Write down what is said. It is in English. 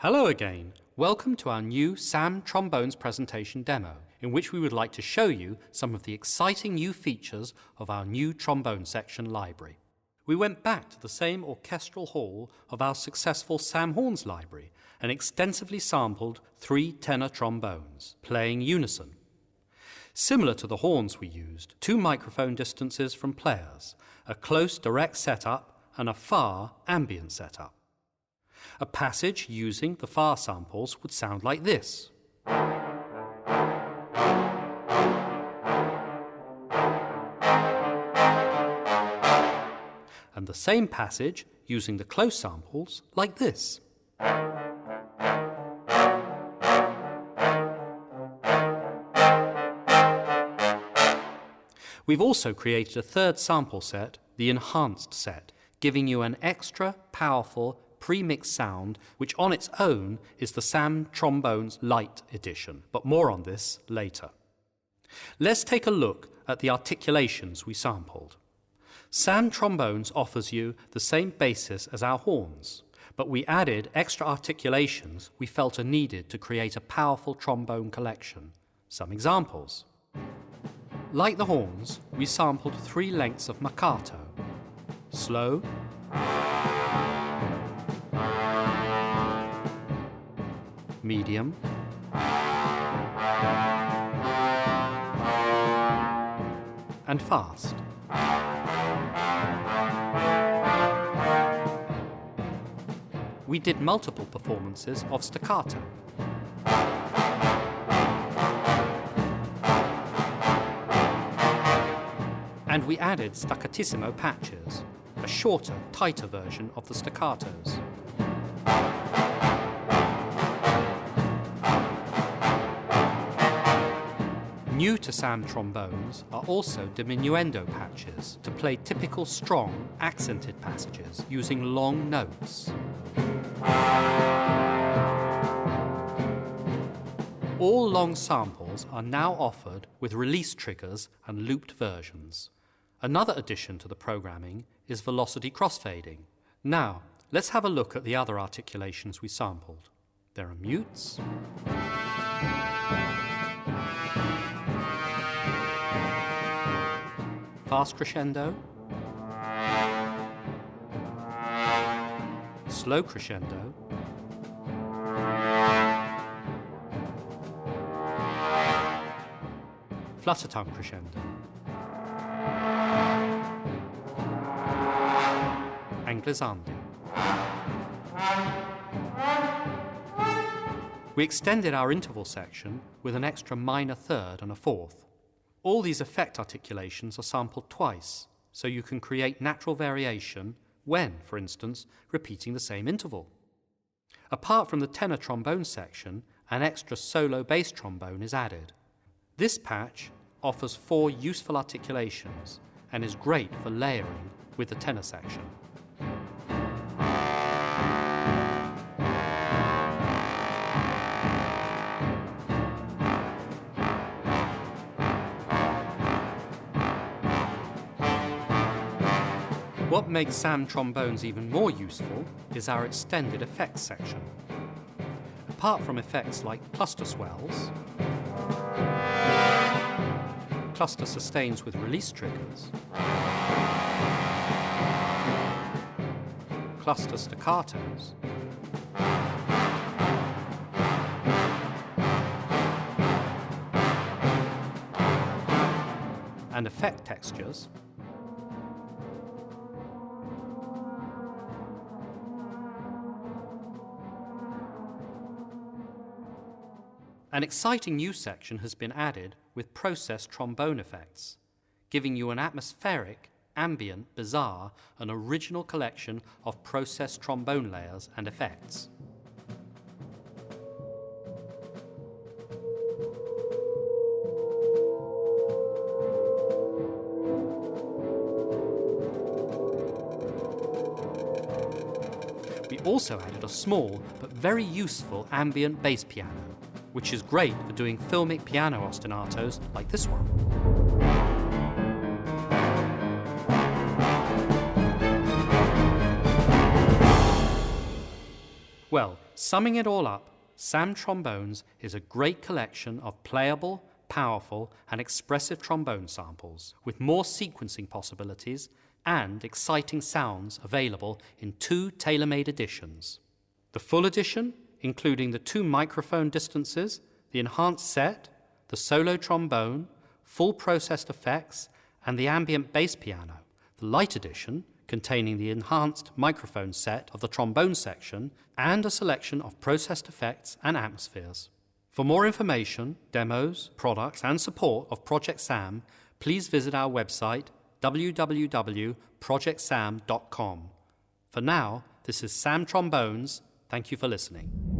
Hello again. Welcome to our new SAM Trombones presentation demo, in which we would like to show you some of the exciting new features of our new trombone section library. We went back to the same orchestral hall of our successful Sam Horns library and extensively sampled 3 tenor trombones, playing unison. Similar to the horns we used, 2 microphone distances from players, a close direct setup and a far ambient setup. A passage using the far samples would sound like this. And the same passage using the close samples like this. We've also created a third sample set, the enhanced set, giving you an extra powerful pre-mixed sound, which on its own is the SAM Trombones Lite edition, but more on this later. Let's take a look at the articulations we sampled. SAM Trombones offers you the same basis as our horns, but we added extra articulations we felt are needed to create a powerful trombone collection. Some examples. Like the horns, we sampled 3 lengths of marcato: slow, medium, and fast. We did multiple performances of staccato. And we added staccatissimo patches, a shorter, tighter version of the staccatos. New to SAM Trombones are also diminuendo patches to play typical strong, accented passages using long notes. All long samples are now offered with release triggers and looped versions. Another addition to the programming is velocity crossfading. Now, let's have a look at the other articulations we sampled. There are mutes, fast crescendo, slow crescendo, flutter tongue crescendo, and glissando. We extended our interval section with an extra minor third and a fourth. All these effect articulations are sampled twice, so you can create natural variation when, for instance, repeating the same interval. Apart from the tenor trombone section, an extra solo bass trombone is added. This patch offers 4 useful articulations and is great for layering with the tenor section. What makes SAM Trombones even more useful is our extended effects section. Apart from effects like cluster swells, cluster sustains with release triggers, cluster staccatos, and effect textures, an exciting new section has been added with processed trombone effects, giving you an atmospheric, ambient, bizarre, and original collection of processed trombone layers and effects. We also added a small but very useful ambient bass piano, which is great for doing filmic piano ostinatos like this one. Well, summing it all up, SAM Trombones is a great collection of playable, powerful, and expressive trombone samples with more sequencing possibilities and exciting sounds available in 2 tailor-made editions. The full edition, including the 2 microphone distances, the enhanced set, the solo trombone, full processed effects, and the ambient bass piano. The light edition, containing the enhanced microphone set of the trombone section and a selection of processed effects and atmospheres. For more information, demos, products, and support of Project SAM, please visit our website www.projectsam.com. For now, this is Sam Trombones. Thank you for listening.